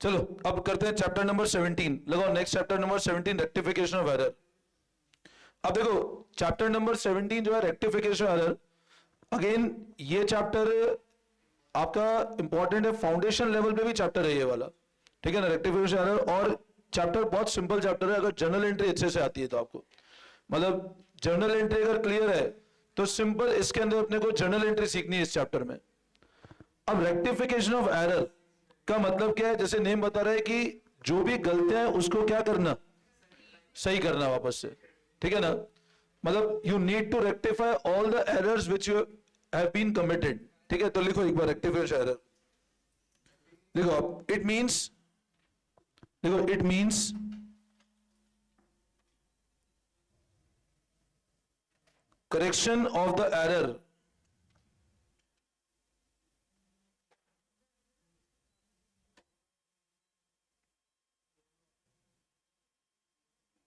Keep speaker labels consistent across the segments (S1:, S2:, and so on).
S1: चलो अब करते हैं चैप्टर नंबर 17। लगाओ next chapter number 17 rectification of error. अब देखो चैप्टर नंबर 17 जो है रेक्टिफिकेशन एरर, अगेन ये चैप्टर आपका इंपॉर्टेंट है, फाउंडेशन लेवल पे भी चैप्टर है ये वाला, ठीक है ना, रेक्टिफिकेशन एरर। और चैप्टर बहुत सिंपल चैप्टर है, अगर जर्नल एंट्री अच्छे से आती है तो आपको, मतलब जर्नल एंट्री अगर क्लियर है तो सिंपल इसके अंदर अपने को जर्नल एंट्री सीखनी है इस चैप्टर में। अब रेक्टिफिकेशन ऑफ एरर का मतलब क्या है, जैसे नेम बता रहा है कि जो भी गलतियां हैं उसको क्या करना, सही करना वापस से, ठीक है ना। मतलब you need to rectify all the errors which you have been committed, ठीक है। तो लिखो एक बार रेक्टिफिकेशन एरर, लिखो आप, इट मींस, देखो it means correction of the error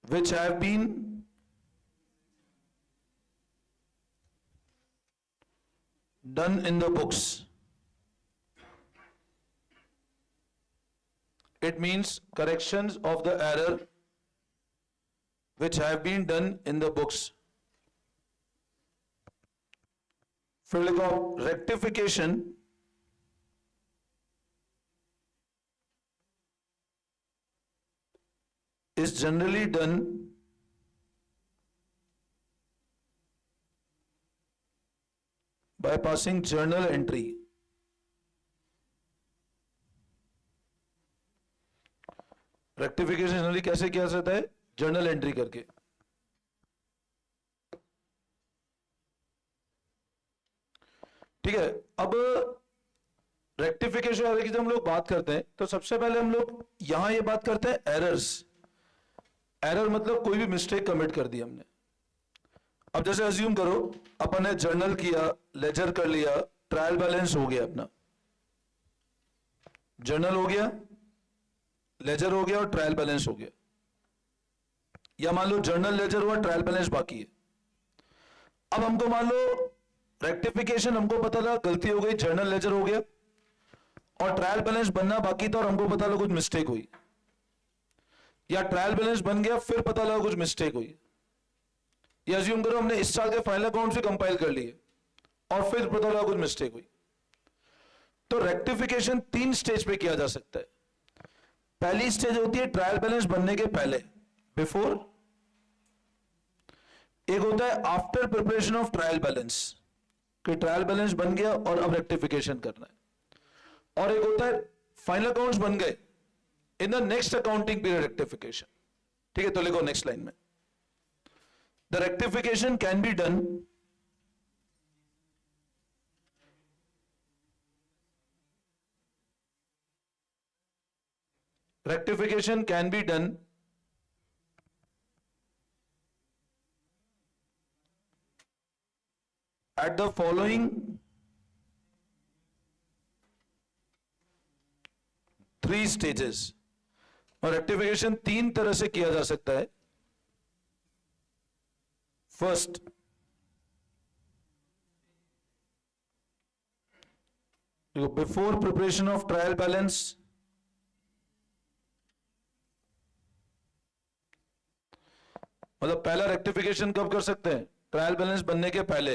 S1: which have been done in the books. It means corrections of the error which have been done in the books. फिर लिखो rectification is generally done by passing journal entry. Rectification generally कैसे किया जाता है, journal entry करके। ठीक है, अब रेक्टिफिकेशन एरर की जब हम लोग बात करते हैं तो सबसे पहले हम लोग यहां ये बात करते हैं एरर्स। एरर मतलब कोई भी मिस्टेक कमिट कर दी हमने। अब जैसे अज्यूम करो अपन ने जर्नल किया, लेजर कर लिया, ट्रायल बैलेंस हो गया, अपना जर्नल हो गया, लेजर हो गया और ट्रायल बैलेंस हो गया। या मान लो जर्नल लेजर हुआ, ट्रायल बैलेंस बाकी है। अब हमको मान लो रेक्टिफिकेशन, हमको पता लगा गलती हो गई, जर्नल लेजर हो गया और ट्रायल बैलेंस बनना बाकी था और हमको पता लगा कुछ मिस्टेक हुई, या ट्रायल बैलेंस बन गया फिर पता लगा कुछ मिस्टेक हुई। या अज्यूम करो हमने इस साल के फाइनल अकाउंट से कंपाइल कर लिए और फिर पता लगा कुछ मिस्टेक हुई। तो रेक्टिफिकेशन 3 स्टेज पे किया जा सकता है। पहली स्टेज होती है ट्रायल बैलेंस बनने के पहले, बिफोर। एक होता है after preparation of trial balance, कि ट्रायल बैलेंस बन गया और अब रेक्टिफिकेशन करना है। और एक होता है फाइनल अकाउंट्स बन गए, इन the next accounting period rectification. ठीक है, तो लिखो नेक्स्ट लाइन में, the rectification can be done rectification can be done at the following 3 stages। और रेक्टिफिकेशन 3 तरह से किया जा सकता है। First, before preparation of trial balance, मतलब पहला रेक्टिफिकेशन कब कर सकते हैं, ट्रायल बैलेंस बनने के पहले।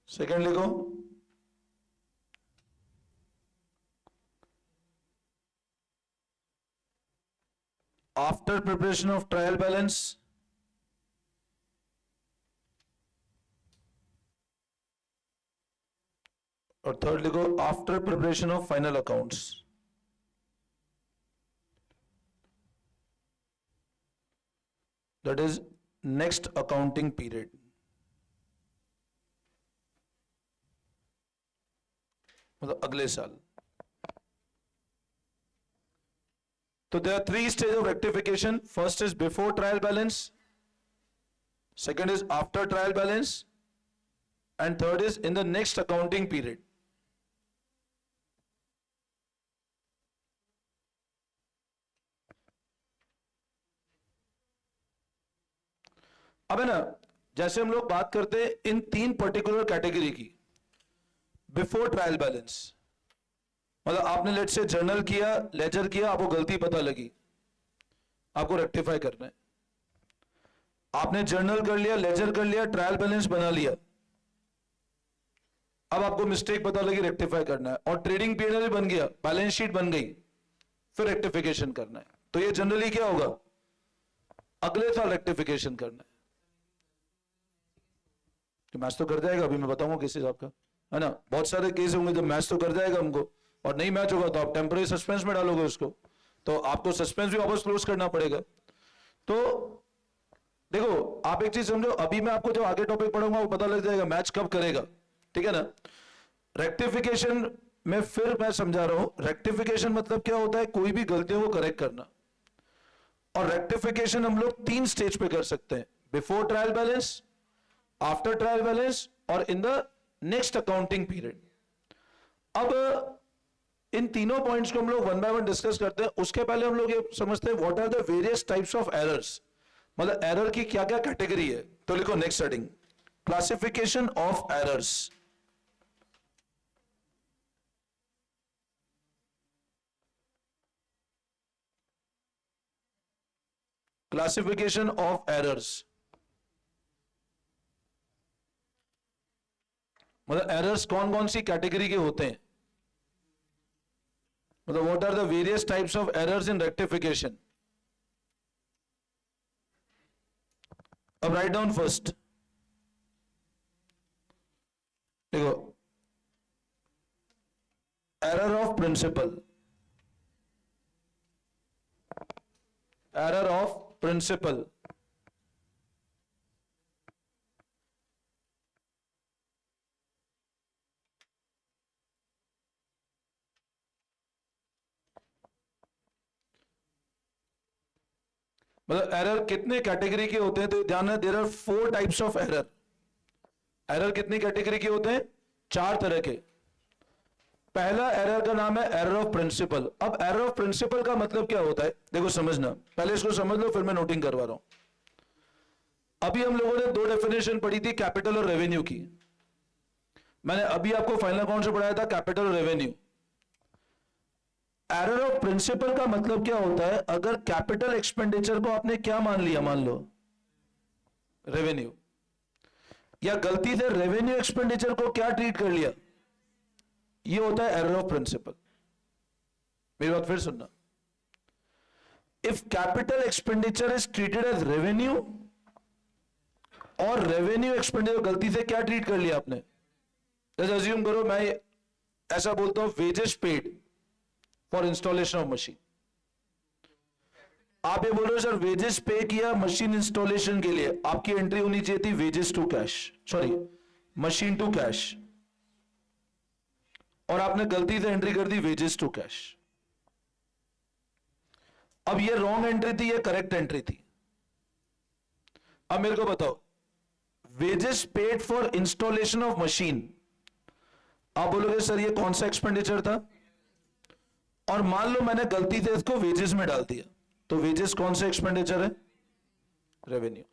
S1: सेकंड लिखो, after preparation of trial balance, और थर्ड लिखो after preparation of final accounts. That is next accounting period, मतलब अगले साल। तो there are 3 stage of rectification. First is before trial balance, second is after trial balance, and third is in the next accounting period. अब है ना, जैसे हम लोग बात करते हैं इन 3 पर्टिकुलर कैटेगरी की, बिफोर ट्रायल बैलेंस, मतलब आपने लेट से जर्नल किया, लेजर किया, आपको गलती पता लगी, आपको रेक्टिफाई करना है। आपने जर्नल कर लिया, लेजर कर लिया, ट्रायल बैलेंस बना लिया, अब आपको मिस्टेक पता लगी, रेक्टिफाई करना है। और ट्रेडिंग पीएनएल बन गया, बैलेंस शीट बन गई, फिर रेक्टिफिकेशन करना है। तो ये जनरली क्या होगा, अगले साल रेक्टिफिकेशन करना है। तो मैच तो कर जाएगा, अभी मैं बताऊंगा किस हिसाब का, है ना। बहुत सारे केस होंगे जब मैच तो कर जाएगा हमको, और नहीं मैच होगा तो आप टेम्पररी सस्पेंस में डालोगे उसको, तो आपको सस्पेंस भी वापस क्लोज करना पड़ेगा। तो देखो आप एक चीज समझो, अभी मैं आपको जो आगे टॉपिक पढ़ाऊंगा वो पता लग जाएगा मैच कब करेगा, ठीक है ना। रेक्टिफिकेशन में फिर मैं समझा रहा हूं, रेक्टिफिकेशन मतलब क्या होता है, कोई भी गलतियों को करेक्ट करना। और रेक्टिफिकेशन हम लोग 3 स्टेज पे कर सकते हैं, before trial balance, after trial balance और in the next accounting period. अब इन तीनों पॉइंट्स को हम लोग वन बाय वन डिस्कस करते हैं। उसके पहले हम लोग ये समझते हैं what are the various types of errors, मतलब एरर की क्या क्या कैटेगरी है। तो लिखो next heading, classification of errors. Classification of errors मतलब एरर्स कौन कौन सी कैटेगरी के होते हैं, मतलब what are the various types of errors in rectification. अब राइट डाउन फर्स्ट, देखो error of principle, error of principle, मतलब एरर कितने कैटेगरी के होते हैं, तो ध्यान है there are 4 types of error. Error कितनी कैटेगरी के होते हैं, 4 तरह के। पहला एरर का नाम है एरर ऑफ प्रिंसिपल। अब एरर ऑफ प्रिंसिपल का मतलब क्या होता है, देखो समझना, पहले इसको समझ लो फिर मैं नोटिंग करवा रहा हूं। अभी हम लोगों ने 2 डेफिनेशन पढ़ी थी, कैपिटल और रेवेन्यू की। मैंने अभी आपको फाइनल अकाउंट से पढ़ाया था कैपिटल और रेवेन्यू। एरर ऑफ प्रिंसिपल का मतलब क्या होता है, अगर कैपिटल एक्सपेंडिचर को आपने क्या मान लिया, मान लो रेवेन्यू, या गलती से रेवेन्यू एक्सपेंडिचर को क्या ट्रीट कर लिया, ये होता है एरर ऑफ प्रिंसिपल। मेरी बात फिर सुनना, if capital expenditure is treated as revenue और रेवेन्यू एक्सपेंडिचर गलती से क्या ट्रीट कर लिया आपने, जैसे अज्यूम करो मैं ऐसा बोलता हूं wages paid for installation of machine. आप ये बोल रहे हो सर वेजेस पे किया मशीन इंस्टॉलेशन के लिए, आपकी एंट्री होनी चाहिए थी wages to cash, sorry machine to cash, और आपने गलती से एंट्री कर दी वेजेस टू कैश। अब ये रॉन्ग एंट्री थी, ये करेक्ट एंट्री थी। अब मेरे को बताओ, wages paid for installation of machine, आप बोलोगे सर ये कौन सा एक्सपेंडिचर था, और मान लो मैंने गलती से इसको वेजेस में डाल दिया, तो वेजेस कौन सा एक्सपेंडिचर है, रेवेन्यू।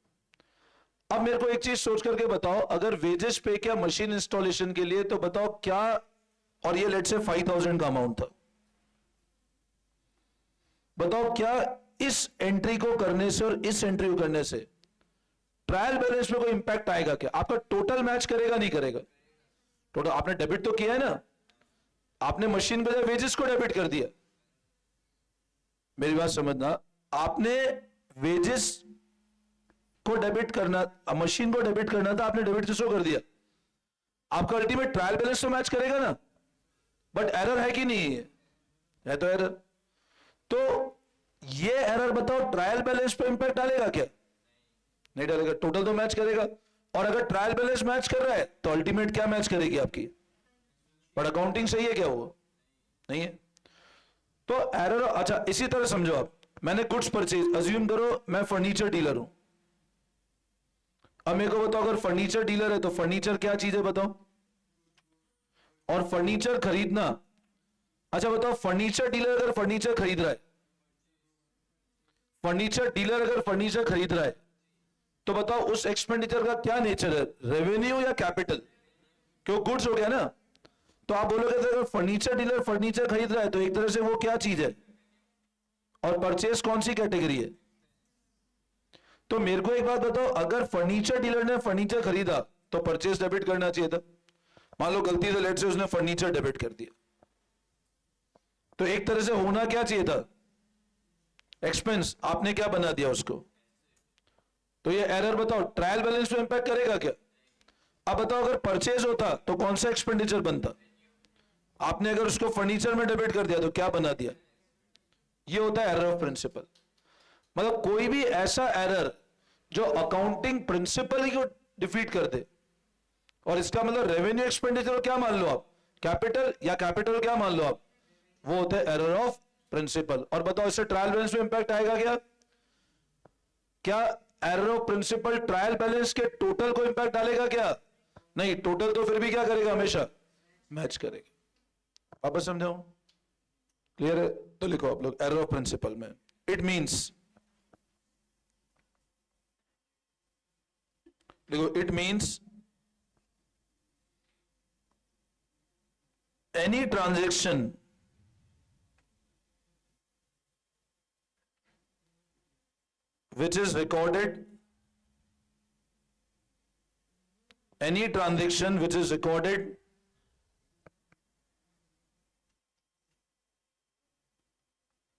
S1: अब मेरे को एक चीज सोच करके बताओ, अगर वेजेस पे किया मशीन इंस्टॉलेशन के लिए, तो बताओ क्या, और ये लेट से 5000 का अमाउंट था, बताओ क्या इस एंट्री को करने से और इस एंट्री को करने से ट्रायल बैलेंस में कोई इंपैक्ट आएगा क्या, आपका टोटल मैच करेगा नहीं करेगा। टोटल आपने डेबिट तो किया है ना, आपने मशीन बजाय वेजेस को डेबिट कर दिया। मेरी बात समझना, आपने वेजेस को डेबिट करना, मशीन को डेबिट करना था, आपने डेबिट किसको कर दिया, आपका अल्टीमेट ट्रायल बैलेंस तो मैच करेगा ना, बट एरर है कि नहीं है तो एरर। तो ये एरर बताओ ट्रायल बैलेंस पे इंपैक्ट डालेगा क्या, नहीं डालेगा, टोटल तो मैच करेगा। और अगर ट्रायल बैलेंस मैच कर रहा है तो अल्टीमेट क्या मैच करेगी आपकी, बट अकाउंटिंग सही है क्या, वो नहीं है। तो एरर, अच्छा इसी तरह समझो आप, मैंने गुड्स परचेज, अज्यूम करो मैं फर्नीचर डीलर हूं। अब मेरे को बताओ, अगर फर्नीचर डीलर है तो फर्नीचर क्या चीज है बताओ, और फर्नीचर खरीदना, अच्छा बताओ फर्नीचर डीलर अगर फर्नीचर खरीद रहा है, फर्नीचर डीलर अगर फर्नीचर खरीद रहा है, तो बताओ उस एक्सपेंडिचर का क्या नेचर है, रेवेन्यू या कैपिटल, क्यों गुड्स हो गया ना। तो आप बोलोगे अगर फर्नीचर डीलर फर्नीचर खरीद रहा है तो एक तरह से वो क्या चीज है, और परचेस कौन सी कैटेगरी है? तो मेरे को एक बात बताओ, अगर फर्नीचर डीलर ने फर्नीचर खरीदा तो परचेस डेबिट करना चाहिए था। मान लो गलती से लेट से उसने फर्नीचर डेबिट कर दिया, तो एक तरह से होना क्या चाहिए था, एक्सपेंस। आपने क्या बना दिया उसको। तो ये एरर बताओ ट्रायल बैलेंस में इंपैक्ट करेगा क्या? अब बताओ अगर परचेज होता तो कौन सा एक्सपेंडिचर बनता? आपने अगर उसको फर्नीचर में डेबिट कर दिया तो क्या बना दिया? ये होता है एरर ऑफ प्रिंसिपल। मतलब कोई भी ऐसा एरर जो अकाउंटिंग प्रिंसिपल ही को डिफीट कर दे, और इसका मतलब रेवेन्यू एक्सपेंडिचर क्या मान लो आप, कैपिटल, या कैपिटल क्या मान लो आप, वो होता है एरर ऑफ प्रिंसिपल। और बताओ इससे ट्रायल बैलेंस में इंपैक्ट आएगा क्या? क्या error of principle trial balance के टोटल को इंपैक्ट डालेगा क्या? नहीं, टोटल तो फिर भी क्या करेगा, हमेशा मैच करेगा। वापस समझाऊं? क्लियर है? तो लिखो आप लोग एरर ऑफ प्रिंसिपल में, इट मींस, देखो it means any transaction which is recorded, any transaction which is recorded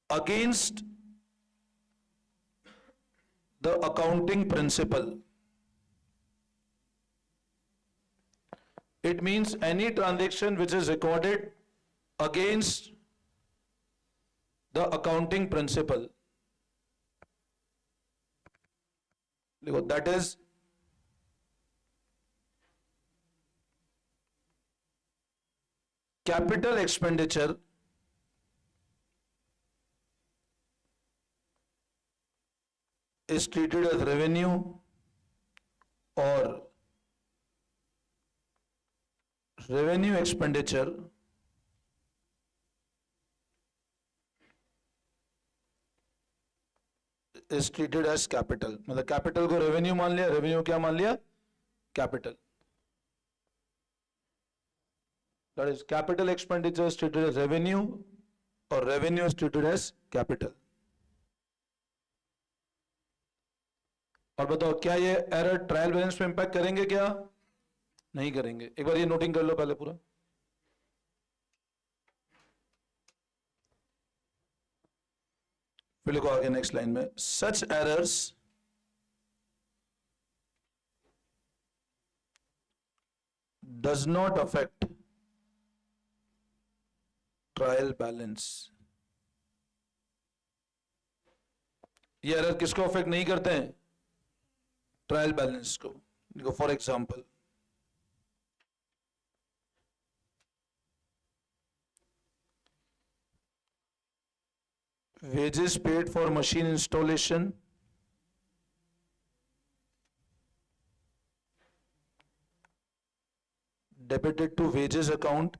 S1: against the accounting principle. It means any transaction which is recorded against the accounting principle. That is capital expenditure is treated as revenue, or revenue expenditure is treated as capital. मतलब capital को revenue मान लिया, revenue क्या मान लिया, capital. That is capital expenditure is treated as revenue, or revenue is treated as capital. और बताओ क्या ये एरर ट्रायल बैलेंस में इंपैक्ट करेंगे क्या? नहीं करेंगे। एक बार ये नोटिंग कर लो पहले पूरा। फिर लिखो आगे नेक्स्ट लाइन में, such errors does not affect trial balance. ये एरर किसको अफेक्ट नहीं करते हैं? ट्रायल बैलेंस को। देखो for example, wages paid for machine installation debited to wages account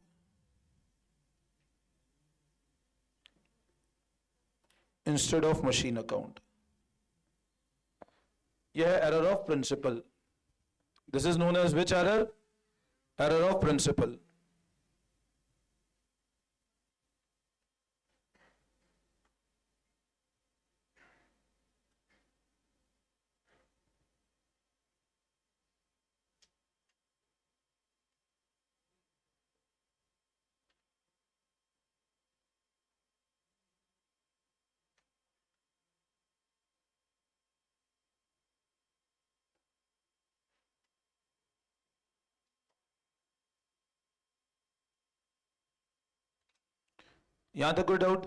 S1: instead of machine account. यह है error of principle. This is known as which error? Error of principle. यहां तक कोई डाउट?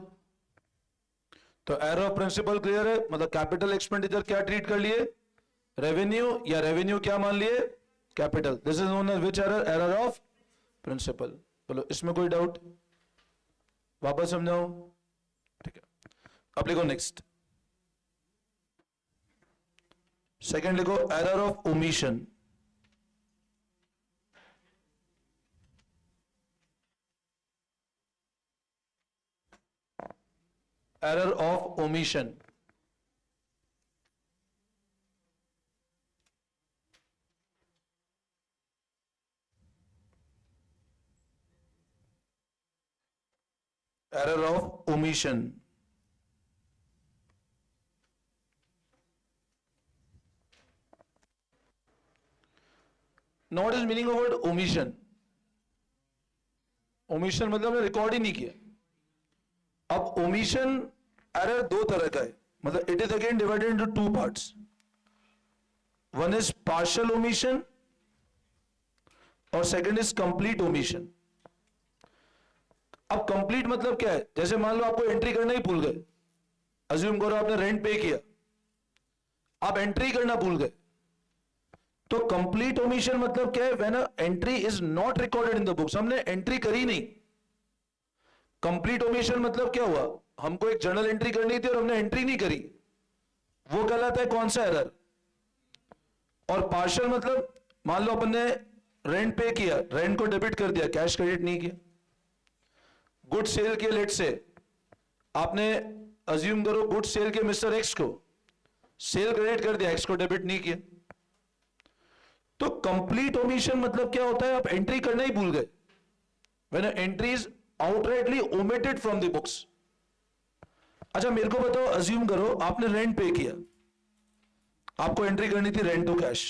S1: तो एरर ऑफ प्रिंसिपल क्लियर है, मतलब capital expenditure क्या treat कर लिए, रेवेन्यू, या रेवेन्यू क्या मान लिए, capital. This is known as which error? Error of principle. बोलो इसमें कोई डाउट? वापस समझाओ? ठीक है, अब लिखो नेक्स्ट। सेकंड लिखो error of omission. Error of omission. error of omission. Now what is meaning of word omission? Omission मतलब हमने रिकॉर्ड ही नहीं किया. अब omission error दो तरह का है, मतलब it is again divided into two parts. One is partial omission और second is complete omission. अब कंप्लीट मतलब क्या है? जैसे मान लो आपको एंट्री करना ही भूल गए, अज्यूम करो आपने रेंट पे किया, आप एंट्री करना भूल गए, तो कंप्लीट ओमिशन मतलब क्या है? When entry is not recorded in the books, हमने एंट्री करी नहीं. कंप्लीट ओमिशन मतलब क्या हुआ? हमको एक जर्नल एंट्री करनी थी और हमने एंट्री नहीं करी, वो कहलाता है कौन सा एरर. और पार्शियल मतलब मान लो अपन ने रेंट पे किया, रेंट को डेबिट कर दिया, कैश क्रेडिट नहीं किया. गुड सेल के लेट से आपने अज्यूम करो गुड सेल के मिस्टर एक्स को सेल क्रेडिट कर दिया, एक्स को डेबिट नहीं किया. तो कंप्लीट ओमिशन मतलब क्या होता है? आप एंट्री करना ही भूल गए. When entry is outrightly omitted from the books. अच्छा मेरे को बताओ, अज्यूम करो आपने रेंट पे किया, आपको एंट्री करनी थी रेंट टू कैश,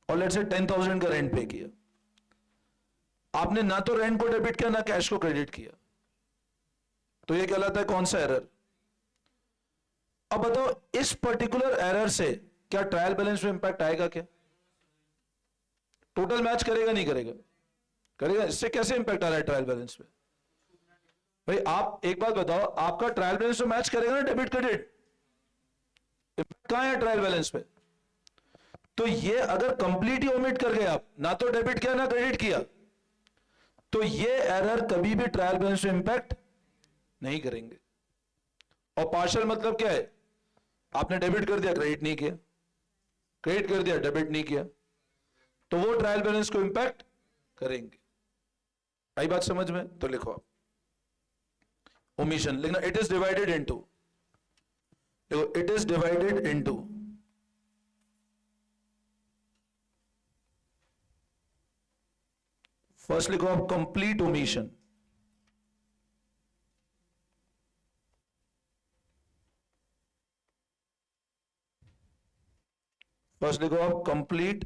S1: और लेट्स से 10,000 का रेंट पे किया. आपने ना तो रेंट को डेबिट किया ना कैश को क्रेडिट किया, तो ये कहलाता है कौन सा एरर? अब बताओ इस पर्टिकुलर एरर से क्या ट्रायल बैलेंस में इंपैक्ट आएगा? क्या टोटल मैच करेगा? नहीं करेगा? करेगा. इससे कैसे इंपैक्ट आ रहा है ट्रायल बैलेंस में? भाई आप एक बात बताओ, आपका ट्रायल बैलेंस तो मैच करेगा ना डेबिट क्रेडिट. इंपैक्ट कहां है ट्रायल बैलेंस पे? तो ये अगर कंप्लीट ही ओमिट कर गए आप, ना तो डेबिट किया ना क्रेडिट किया, तो ये एरर कभी भी ट्रायल बैलेंस में इंपैक्ट नहीं करेंगे. और पार्शियल मतलब क्या है? आपने डेबिट कर दिया, क्रेडिट नहीं किया, क्रेडिट कर दिया, डेबिट नहीं किया, तो वो ट्रायल बैलेंस को इंपैक्ट करेंगे. आई बात समझ में? तो लिखो आप ओमिशन लिखना. इट इज डिवाइडेड इनटू, देखो it is divided into first लिखो आप कंप्लीट ओमिशन. फर्स्ट लिखो आप कंप्लीट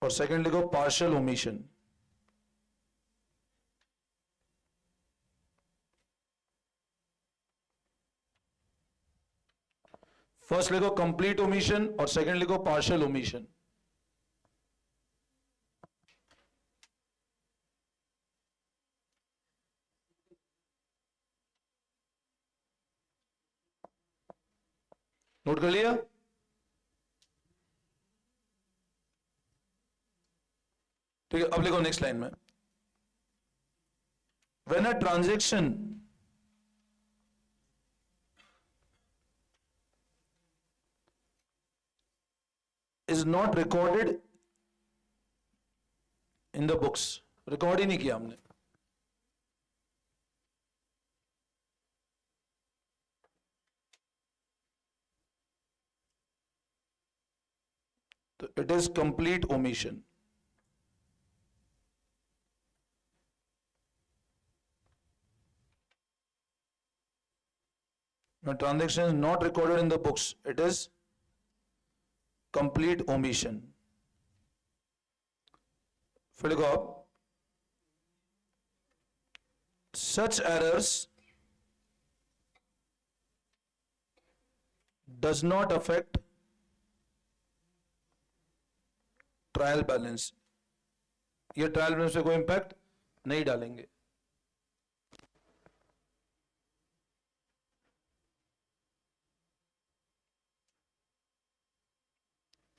S1: और सेकंड लिखो पार्शियल ओमिशन. फर्स्ट लिखो कंप्लीट ओमिशन और सेकंड लिखो पार्शियल ओमिशन. नोट कर लिया? ठीक है, अब लिखो नेक्स्ट लाइन में. When a transaction is not recorded in the books, record ही नहीं किया हमने, तो it is complete omission. When transaction is not recorded in the books, it is complete omission. फिर देखो आप, such errors does not affect trial balance. ये trial balance पे कोई इंपैक्ट नहीं डालेंगे.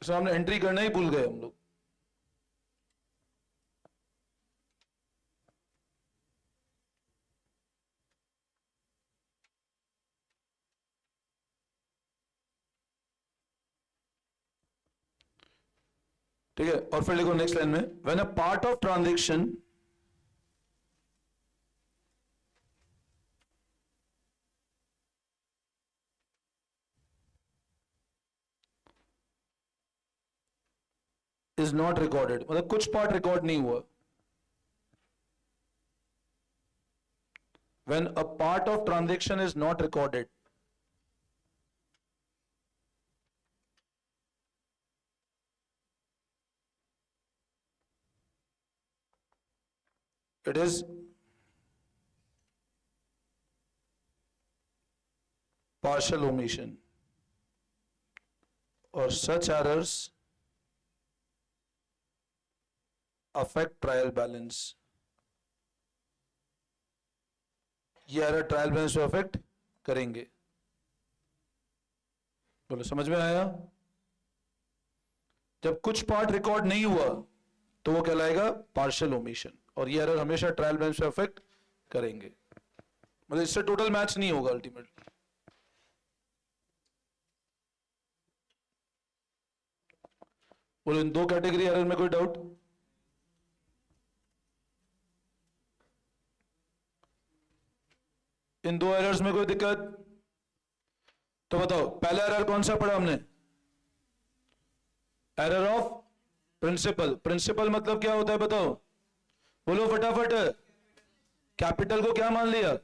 S1: हमने एंट्री करना ही भूल गए हम लोग. ठीक है, और फिर लिखो नेक्स्ट लाइन में, when a part of transaction is not recorded, मतलब कुछ पार्ट रिकॉर्ड नहीं हुआ. When a part of transaction is not recorded, it is partial omission, or such errors affect trial balance. ये एरर ट्रायल बैलेंस को affect करेंगे. बोलो समझ में आया? जब कुछ पार्ट रिकॉर्ड नहीं हुआ तो वो कहलाएगा पार्शियल ओमिशन, और ये एरर हमेशा ट्रायल बैलेंस को अफेक्ट करेंगे. मतलब इससे टोटल मैच नहीं होगा अल्टीमेटली. बोलो इन दो कैटेगरी एरर में कोई डाउट? इन दो एरर्स में कोई दिक्कत? तो बताओ पहला एरर कौन सा पढ़ा हमने? Error of principal. प्रिंसिपल मतलब क्या होता है बताओ? बोलो फटाफट. कैपिटल को क्या मान लिया,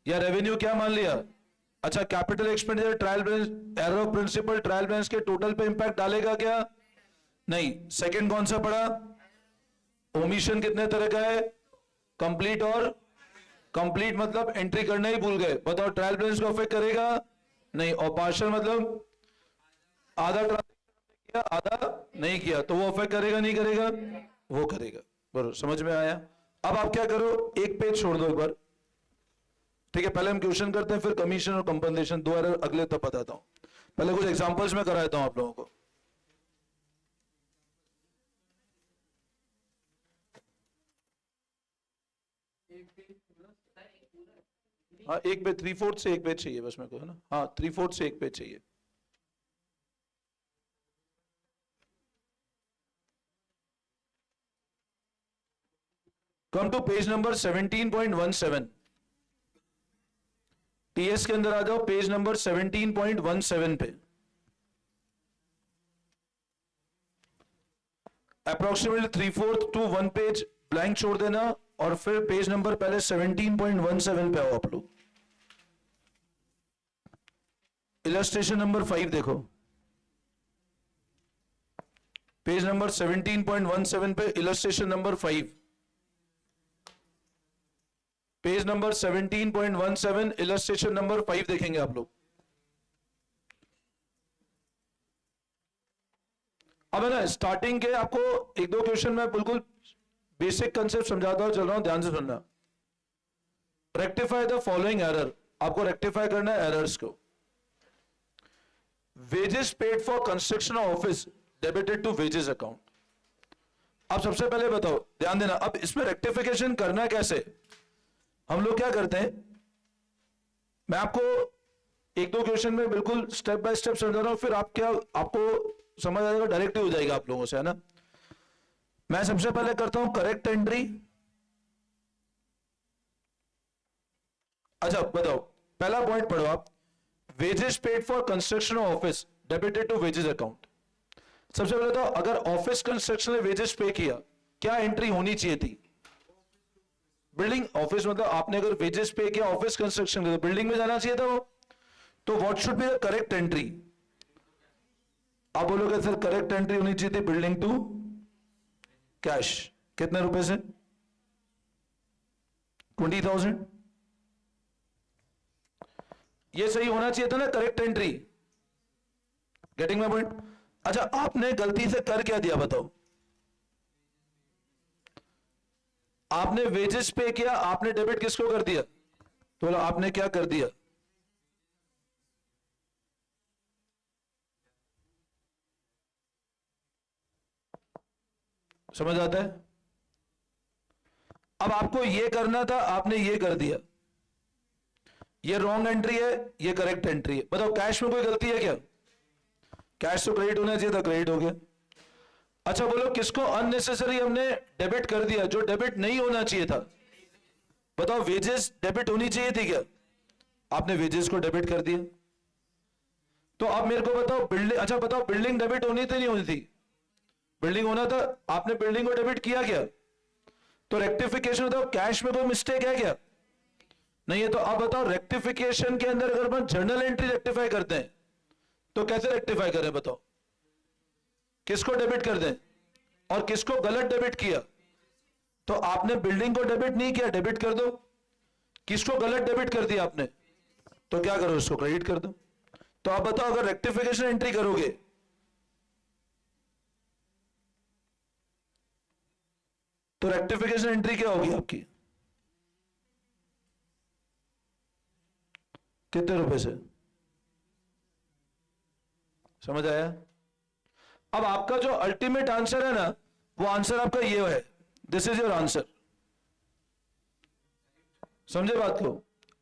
S1: या रेवेन्यू क्या मान लिया? अच्छा, capital expenditure trial balance, error of principle trial balance के टोटल पे इंपैक्ट डालेगा क्या? नहीं. सेकंड कौन सा पढ़ा? ओमिशन कितने तरह का है? कंप्लीट और कंप्लीट मतलब एंट्री करना ही भूल गए. बताओ ट्रायल बैलेंस को अफेक्ट करेगा? नहीं. और पार्शियल मतलब आधा ट्रांजेक्शन किया आधा नहीं किया, तो वो अफेक्ट करेगा नहीं करेगा? वो करेगा. बरोबर, समझ में आया? अब आप क्या करो, एक पेज छोड़ दो एक बार. ठीक है, पहले हम क्वेश्चन करते हैं, फिर कमीशन और कंपनसेशन दो एरर अगले तब बताता हूं. पहले कुछ एग्जांपल्स में कराता हूं आप लोगों को. हाँ, एक पेज 3/4 से एक पेज चाहिए बस मेरे को, है ना? हाँ, 3/4 से एक पेज चाहिए. Come to page number 17.17. TS के अंदर आ जाओ, पेज नंबर 17.17 पे. अप्रोक्सीमेटली 3/4 टू 1 पेज ब्लैंक छोड़ देना, और फिर पेज नंबर पहले 17.17 पे आओ आप लोग. इलस्ट्रेशन नंबर 5 देखो. पेज नंबर 17.17 पे illustration number 5. Page number 17.17 illustration number 5 देखेंगे आप लोग. अब है ना, स्टार्टिंग के आपको एक दो क्वेश्चन में बिल्कुल बेसिक कंसेप्ट समझाता हूं, चल रहा हूं, ध्यान से सुनना. Rectify the following error. आपको रेक्टिफाई करना है एरर्स को. Wages paid for construction office debited to wages account. अब सबसे पहले बताओ, ध्यान देना, अब इसमें रेक्टिफिकेशन करना कैसे? हम लोग क्या करते हैं, मैं आपको एक दो क्वेश्चन में बिल्कुल स्टेप बाय स्टेप समझा रहा हूं, फिर आप क्या आपको समझ आ जाएगा, डायरेक्ट ही हो जाएगा आप लोगों से, है ना? मैं सबसे पहले करता हूं करेक्ट एंट्री. अच्छा बताओ, पहला पॉइंट पढ़ो आप. Wages paid for construction office debited to wages account. सबसे पहले तो अगर ऑफिस कंस्ट्रक्शन में वेजेस पे किया, क्या एंट्री होनी चाहिए थी? बिल्डिंग ऑफिस मतलब आपने अगर वेजेस पे किया ऑफिस कंस्ट्रक्शन के, तो बिल्डिंग में जाना चाहिए था वो. तो what should be the correct entry? आप बोलोगे सर करेक्ट एंट्री होनी चाहिए थी बिल्डिंग टू कैश. कितने रुपए से? 20,000. ये सही होना चाहिए था ना, correct entry. Getting my point? अच्छा, आपने गलती से कर क्या दिया बताओ? आपने वेजेस पे किया, आपने डेबिट किसको कर दिया? तो बोला आपने क्या कर दिया? समझ आता है? अब आपको ये करना था, आपने ये कर दिया. ये रॉन्ग एंट्री है, ये करेक्ट एंट्री है. बताओ कैश में कोई गलती है क्या? कैश तो क्रेडिट होना चाहिए था, क्रेडिट हो गया. अच्छा बोलो, किसको अननेसेसरी हमने डेबिट कर दिया, जो डेबिट नहीं होना चाहिए था? बताओ वेजेस डेबिट होनी चाहिए थी क्या? आपने वेजेस को डेबिट कर दिया. तो अब मेरे को बताओ बिल्डिंग, अच्छा बताओ बिल्डिंग डेबिट होनी थी नहीं होनी थी? बिल्डिंग होना था, आपने बिल्डिंग को डेबिट किया क्या? तो रेक्टिफिकेशन होता है, कैश में कोई मिस्टेक है क्या? नहीं है। तो अब बताओ, रेक्टिफिकेशन के अंदर अगर अपन जर्नल एंट्री रेक्टिफाई करते हैं तो कैसे रेक्टिफाई करें बताओ? किसको डेबिट कर दें और किसको गलत डेबिट किया? तो आपने बिल्डिंग को डेबिट नहीं किया, डेबिट कर दो। किसको गलत डेबिट कर दिया आपने, तो क्या करो, उसको क्रेडिट कर दो। तो आप बताओ, अगर रेक्टिफिकेशन एंट्री करोगे तो रेक्टिफिकेशन एंट्री क्या होगी आपकी? कितने रुपए से? समझ आया? अब आपका जो अल्टीमेट आंसर है ना, वो आंसर आपका ये है, दिस इज योर आंसर। समझे बात को?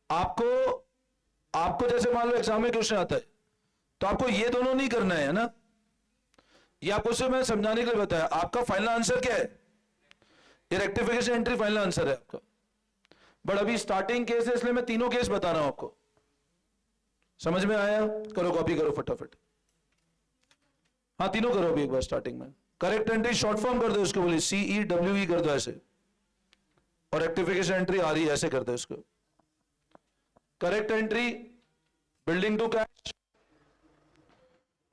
S1: आपको आपको जैसे मान लो एग्जाम में क्वेश्चन आता है, तो आपको ये दोनों नहीं करना है ना, ये आपको सिर्फ मैं समझाने के लिए बताया। आपका फाइनल आंसर क्या है? ये रेक्टिफिकेशन एंट्री फाइनल आंसर है आपका। बट अभी स्टार्टिंग केस है, इसलिए मैं तीनों केस बता रहा हूं आपको। समझ में आया? करो, कॉपी करो फटाफट। हाँ, तीनों करो अभी एक बार स्टार्टिंग में। करेक्ट एंट्री शॉर्ट फॉर्म कर दो उसको, बोलिए CEWE कर दो ऐसे, और रेक्टिफिकेशन एंट्री आ रही है ऐसे कर दो इसको। Correct entry building to cash,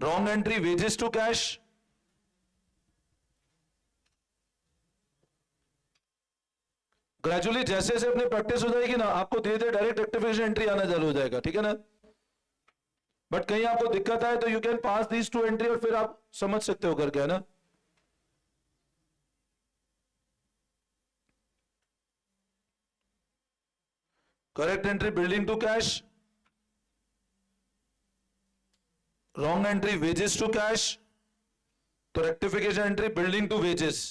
S1: wrong entry wages to cash, gradually जैसे जैसे अपनी प्रैक्टिस हो जाएगी ना, आपको धीरे धीरे डायरेक्ट रेक्टिफिकेशन एंट्री आना चालू हो जाएगा, ठीक है ना? बट कहीं आपको दिक्कत आए तो you can pass these two entry और फिर आप समझ सकते हो करके, है ना? Correct entry building to cash, wrong entry wages to cash, तो rectification entry building to wages.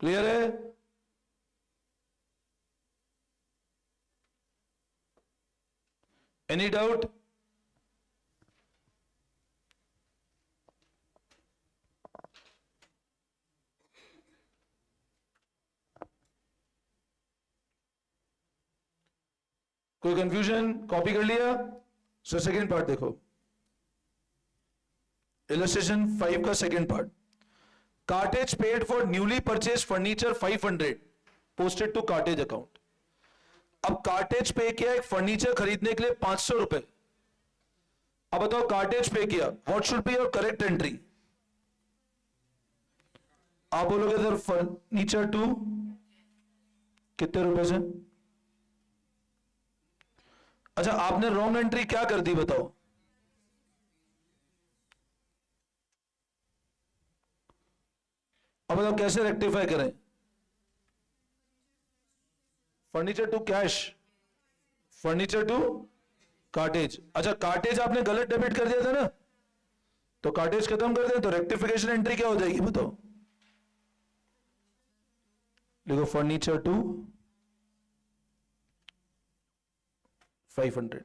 S1: Clear है? Any doubt? कोई कंफ्यूजन? कॉपी कर लिया? सो सेकेंड पार्ट देखो, इलस्ट्रेशन 5 का second part. Cartage paid for newly purchase furniture 500 posted to cartage account. अब cartage pay किया एक फर्नीचर खरीदने के लिए 500 रुपए। अब बताओ, कार्टेज पे किया, what should be your correct entry? आप बोलोगे सर फर्नीचर टू कितने रुपए से? अच्छा, आपने रॉन्ग एंट्री क्या कर दी बताओ? अब बताओ कैसे रेक्टिफाई करें? Furniture to cash, furniture to cartage. अच्छा, कार्टेज आपने गलत डेबिट कर दिया था ना, तो कार्टेज खत्म कर दें, तो रेक्टिफिकेशन एंट्री क्या हो जाएगी बताओ? देखो, फर्नीचर टू 500।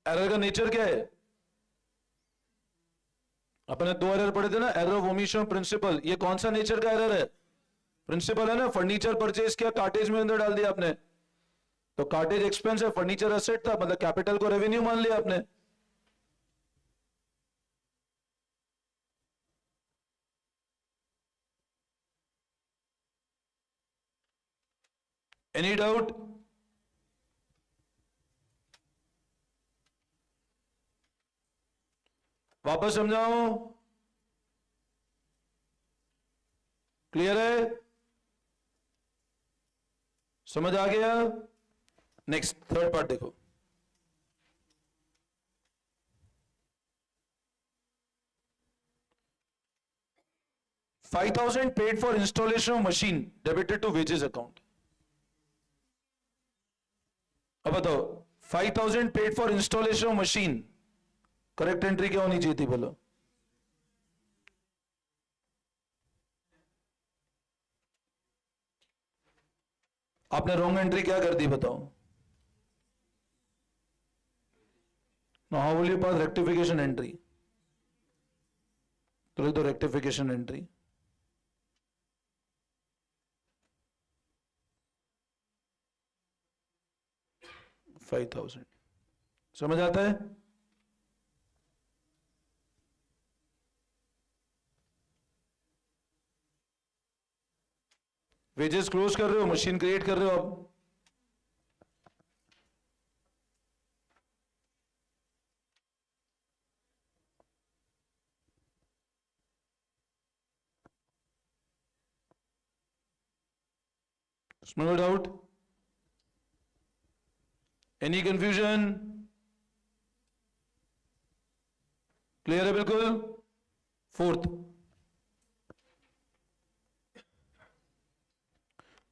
S1: एरर का नेचर क्या है? अपने दो एरर पढ़े थे ना, एरर ऑफ ओमिशन, प्रिंसिपल। ये कौन सा नेचर का एरर है? प्रिंसिपल है ना। फर्नीचर परचेज किया, कार्टेज में अंदर डाल दिया आपने, तो कार्टेज एक्सपेंस है, फर्नीचर एसेट था, मतलब कैपिटल को रेवेन्यू मान लिया आपने। Any doubt? वापस समझाऊं? क्लियर है? समझ आ गया? नेक्स्ट थर्ड पार्ट देखो। $5,000 paid for installation of machine debited to wages account. अब बताओ, 5,000 paid for installation of machine, correct entry क्या होनी चाहिए थी बोलो? आपने रॉन्ग एंट्री क्या कर दी बताओ? Now how will you pass rectification entry? तो लिख दो rectification entry. $5,000 समझ आता है? वेजेस क्लोज कर रहे हो, मशीन क्रिएट कर रहे हो आप. उसमें कोई डाउट? Any confusion? क्लियर है बिल्कुल? Fourth,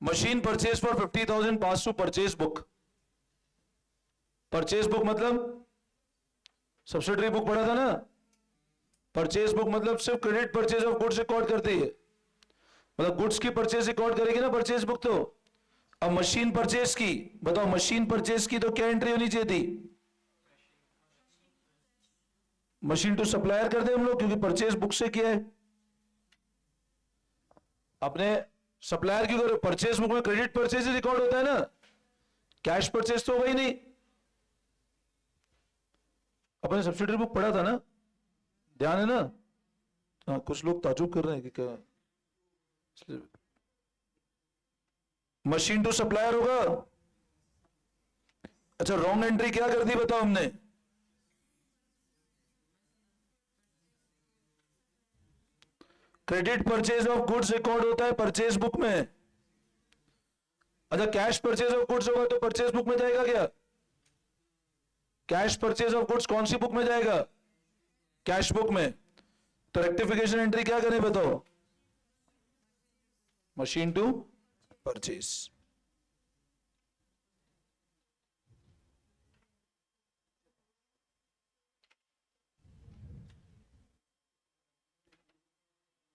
S1: machine purchase for 50,000 pass to purchase book. Purchase book मतलब सब्सिडरी बुक पढ़ा था ना. परचेज बुक मतलब सिर्फ credit purchase of goods record करती है, मतलब गुड्स की परचेज रिकॉर्ड करेगी ना परचेज बुक. तो अब मशीन परचेज की बताओ, मशीन परचेज की तो क्या एंट्री होनी चाहिए थी? मशीन टू सप्लायर कर दे हम लोग, क्योंकि परचेज बुक से किया है. अपने सप्लायर क्यों करो? परचेज बुक में क्रेडिट परचेज रिकॉर्ड होता है ना, कैश परचेज तो होगा ही नहीं. अपने सब्सिडरी बुक पढ़ा था ना, ध्यान है ना? हाँ, कुछ लोग ताजुब कर रहे हैं कि क्या मशीन टू सप्लायर होगा. अच्छा, रॉन्ग एंट्री क्या कर दी बताओ हमने? Credit purchase of goods record होता है परचेज बुक में. अच्छा, कैश परचेज ऑफ गुड्स होगा तो परचेज बुक में जाएगा क्या? कैश परचेज ऑफ गुड्स कौन सी बुक में जाएगा? कैश बुक में. तो रेक्टिफिकेशन एंट्री क्या करें बताओ? Machine to purchase.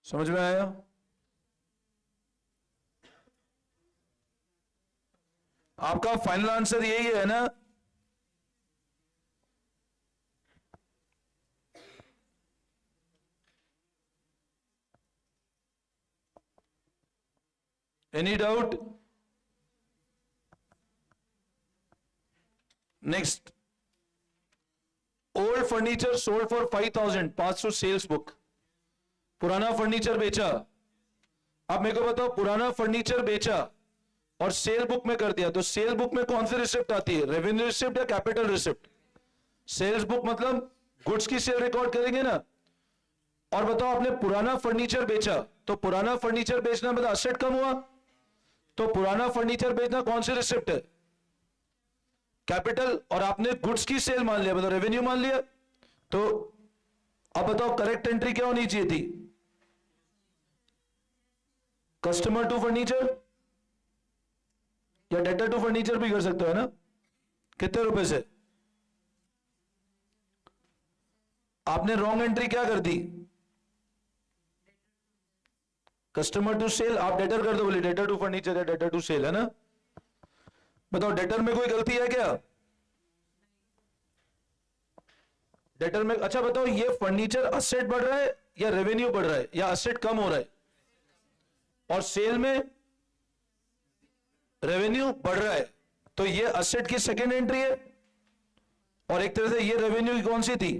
S1: समझ में आया? आपका फाइनल आंसर यही है ना? Any doubt? Next, old furniture sold for 5,000 pass to sales book. पुराना फर्नीचर बेचा. अब मेरे को बताओ, पुराना फर्नीचर बेचा और सेल बुक में कर दिया, तो सेल बुक में कौन सी रिसिप्ट आती है? रेवेन्यू रिसिप्ट या कैपिटल रिसिप्ट? सेल्स बुक मतलब गुड्स की सेल रिकॉर्ड करेंगे ना. और बताओ, आपने पुराना फर्नीचर बेचा, तो पुराना फर्नीचर बेचना मतलब असेट कम हुआ, तो पुराना फर्नीचर बेचना कौन सी रिसिप्ट है? कैपिटल. और आपने गुड्स की सेल मान लिया, मतलब रेवेन्यू मान लिया. तो अब बताओ करेक्ट एंट्री क्या होनी चाहिए थी? कस्टमर टू फर्नीचर या डेटर टू फर्नीचर भी कर सकते हो, है ना? कितने रुपए से? आपने रॉन्ग एंट्री क्या कर दी? Customer to sale. आप डेटर कर दो, बोले डेटर टू फर्नीचर या डेटर टू सेल, है ना? बताओ, डेटर में कोई गलती है क्या? डेटर में. अच्छा बताओ, ये फर्नीचर असेट बढ़ रहा है या रेवेन्यू बढ़ रहा है या असेट कम हो रहा है? और सेल में रेवेन्यू बढ़ रहा है, तो ये असेट की सेकेंड एंट्री है, और एक तरह से ये रेवेन्यू की कौन सी थी?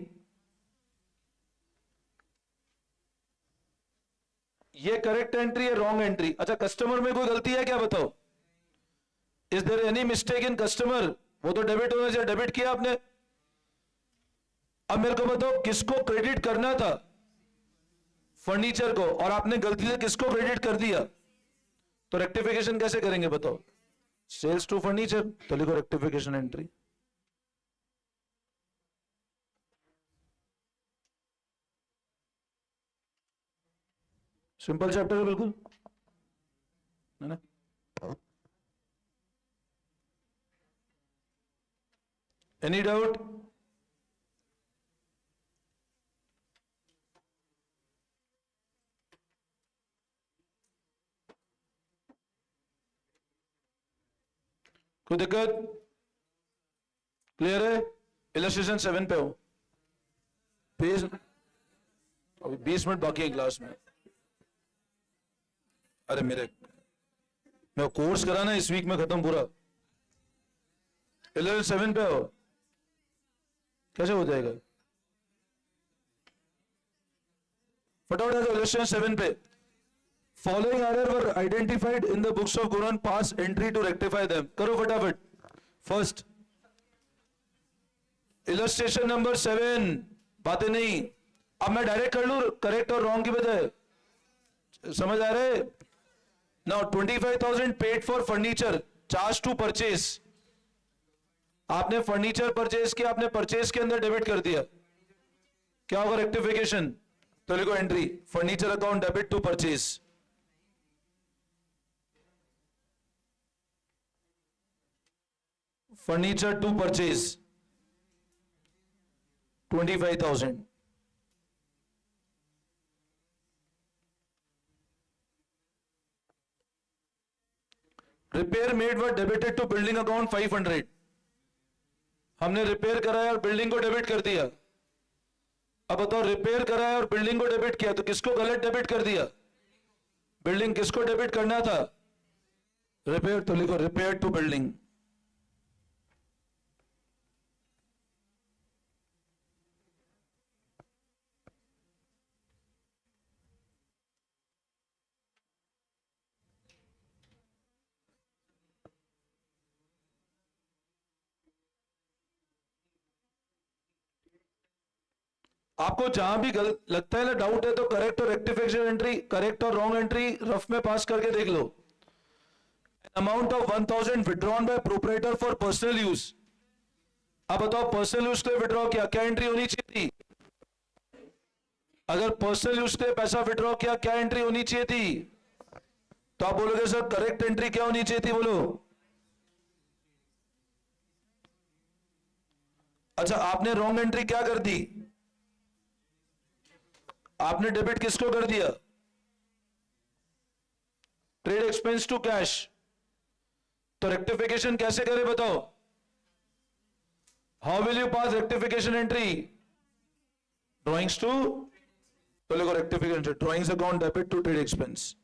S1: ये करेक्ट एंट्री है, रॉन्ग एंट्री. अच्छा, कस्टमर में कोई गलती है क्या बताओ? Is there any mistake in customer? वो तो डेबिट होना चाहिए, डेबिट किया आपने. अब मेरे को बताओ, किसको क्रेडिट करना था? फर्नीचर को. और आपने गलती से किसको क्रेडिट कर दिया? तो रेक्टिफिकेशन कैसे करेंगे बताओ? Sales to furniture. तो लिखो रेक्टिफिकेशन एंट्री. सिंपल चैप्टर है बिल्कुल, है ना? Any doubt? कोई दिक्कत? क्लियर है? इलस्ट्रेशन 7 पे हो, पेज अभी 20 मिनट बाकी है क्लास में। अरे मैं कोर्स करा ना, इस वीक में खत्म पूरा। 11-7 पे हो, कैसे हो जाएगा? फटाफट आ जाओ 11-7 पे। Following error were identified in the books of कुरान, pass entry to rectify them. करो फटाफट। फर्स्ट इलस्ट्रेशन नंबर 7, बातें नहीं। अब मैं डायरेक्ट कर लूं करेक्ट और रॉन्ग की बजाय, समझ आ रहे? Now 25,000 paid for furniture, charge to purchase. आपने फर्नीचर परचेज किया, आपने परचेज के अंदर डेबिट कर दिया, क्या होगा? रेक्टिफिकेशन। तो लिखो entry furniture account debit to purchase. Furniture to purchase 25,000। Repair made were debited to building account 500। हमने रिपेयर कराया और बिल्डिंग को डेबिट कर दिया। अब बताओ, रिपेयर कराया और बिल्डिंग को डेबिट किया तो किसको गलत डेबिट कर दिया? बिल्डिंग। किसको डेबिट करना था? रिपेयर। तो लिखो रिपेयर टू बिल्डिंग। आपको जहां भी लगता है ना डाउट है, तो करेक्ट और रेक्टिफिकेशन एंट्री, करेक्ट और रॉन्ग एंट्री रफ में पास करके देख लो। Amount of 1,000 withdrawn by proprietor for personal use. अब बताओ, पर्सनल यूज के लिए विड्रॉ किया, क्या एंट्री होनी चाहिए थी? अगर पर्सनल यूज के लिए पैसा विड्रॉ किया, क्या एंट्री होनी चाहिए थी? तो आप बोलोगे सर करेक्ट एंट्री क्या होनी चाहिए थी, बोलो। अच्छा, आपने रॉन्ग एंट्री क्या कर दी? आपने डेबिट किसको कर दिया? Trade expense to cash. तो रेक्टिफिकेशन कैसे करें बताओ? How will you pass rectification entry? Drawings to, तो लिखो rectification drawings account debit to trade expense.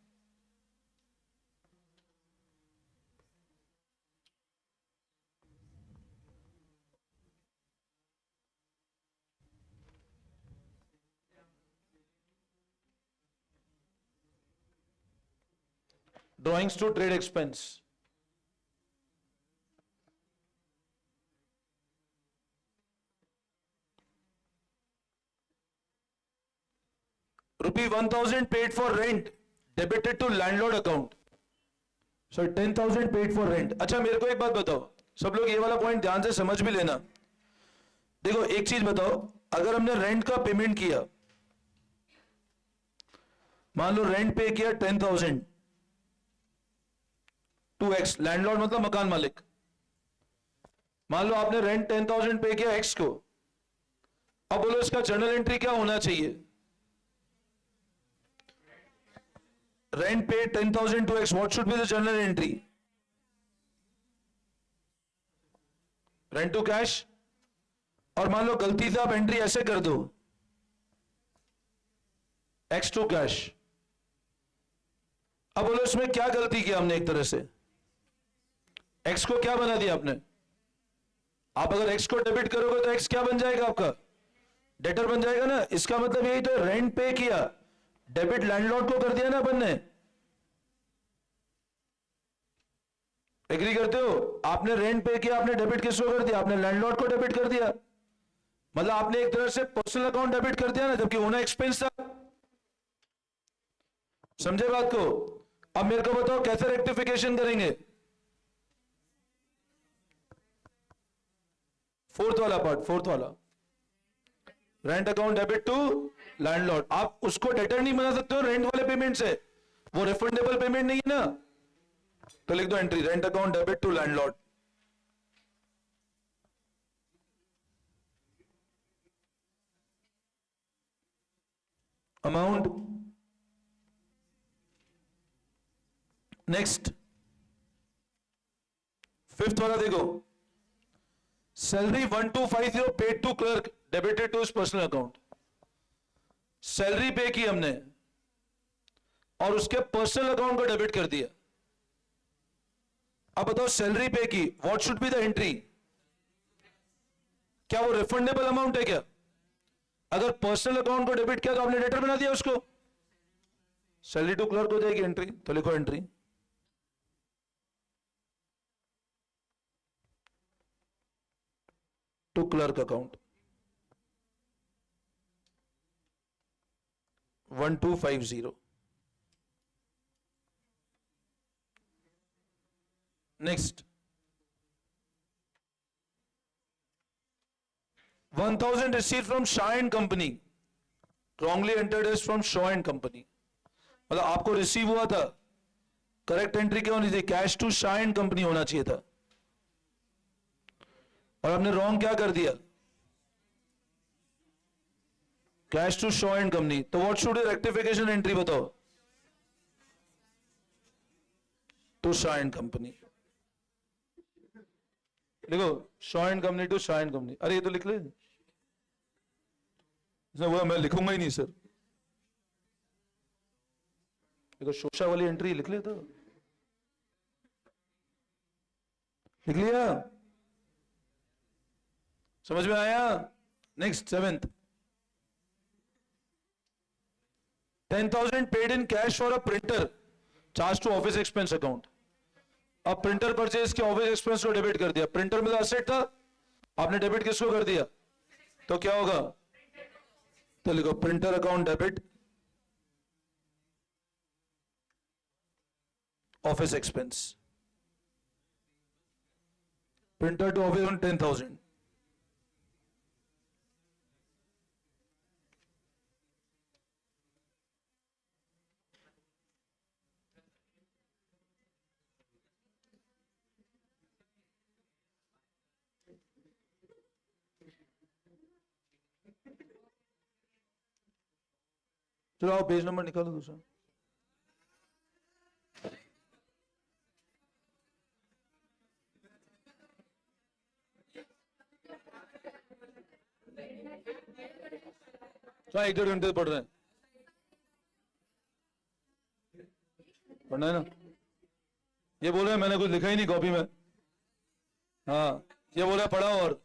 S1: Drawings to trade expense. ₹1,000 paid for rent debited to landlord account. Sir 10,000 paid for rent. अच्छा मेरे को एक बात बताओ, सब लोग ये वाला पॉइंट ध्यान से समझ भी लेना। देखो एक चीज बताओ, अगर हमने रेंट का पेमेंट किया, मान लो रेंट पे किया 10,000 टू एक्स, लैंडलॉर्ड मतलब मकान मालिक। मान लो आपने रेंट 10,000 पे किया एक्स को। अब बोलो इसका जर्नल एंट्री क्या होना चाहिए? Rent pay 10,000 to X, what should be the journal entry? Rent to cash. और मान लो गलती से आप एंट्री ऐसे कर दो, एक्स टू कैश। अब बोलो इसमें क्या गलती किया हमने? एक तरह से एक्स को क्या बना दिया आपने? आप अगर एक्स को डेबिट करोगे तो एक्स क्या बन जाएगा आपका? डेटर बन जाएगा ना। इसका मतलब यही तो, रेंट पे किया, डेबिट लैंडलॉर्ड को कर दिया ना अपन ने। एग्री करते हो? आपने रेंट पे किया, आपने डेबिट किसको कर दिया? आपने लैंडलॉर्ड को डेबिट कर दिया। मतलब आपने एक तरह से पर्सनल अकाउंट डेबिट कर दिया ना, जबकि होना एक्सपेंस था। समझे बात को? अब मेरे को बताओ कैसे रेक्टिफिकेशन करेंगे? फोर्थ वाला पार्ट, फोर्थ वाला, rent account debit to landlord. आप उसको डेटर नहीं बना सकते हो रेंट वाले पेमेंट से, वो रिफंडेबल पेमेंट नहीं है ना। तो लिख दो entry rent account debit to landlord. Amount next fifth वाला देखो, salary 1250 paid to clerk debited to his personal account. Salary pay की हमने और उसके पर्सनल अकाउंट को डेबिट कर दिया। अब बताओ सैलरी पे की, what should be the entry? क्या वो रिफंडेबल अमाउंट है क्या? अगर पर्सनल अकाउंट को डेबिट किया तो आपने डेटर बना दिया उसको, सैलरी टू क्लर्क हो जाएगी एंट्री। तो लिखो entry to clerk account 1250। Next 1000 received from Shaw and Company, wrongly entered as from Shaw and Company। मतलब आपको रिसीव हुआ था, करेक्ट एंट्री क्या होनी थी? Cash to Shaw and company होना चाहिए था, और आपने रॉन्ग क्या कर दिया? Cash to Shaw and company. तो व्हाट शुड रेक्टिफिकेशन एंट्री बताओ? To Shaw and company. देखो Shaw and company to Shaw and company. अरे ये तो लिख ले, बोला मैं लिखूंगा ही नहीं सर। देखो शोशा वाली एंट्री लिख ले, तो लिख लिया, समझ में आया? Next seventh, 10,000 paid in cash for a printer charge to office expense account. अब प्रिंटर परचेज के ऑफिस एक्सपेंस को डेबिट कर दिया। प्रिंटर में तो असेट था, आपने डेबिट किसको कर दिया? तो क्या होगा? तो लिखो printer account debit office expense, printer to office on 10,000। चलो आओ पेज नंबर निकालो दूसरा। चलो 1-2 घंटे पढ़ रहे हैं, पढ़ना है ना? ये बोल रहे हैं मैंने कुछ लिखा ही नहीं कॉपी में। हाँ ये बोल रहा है पढ़ा और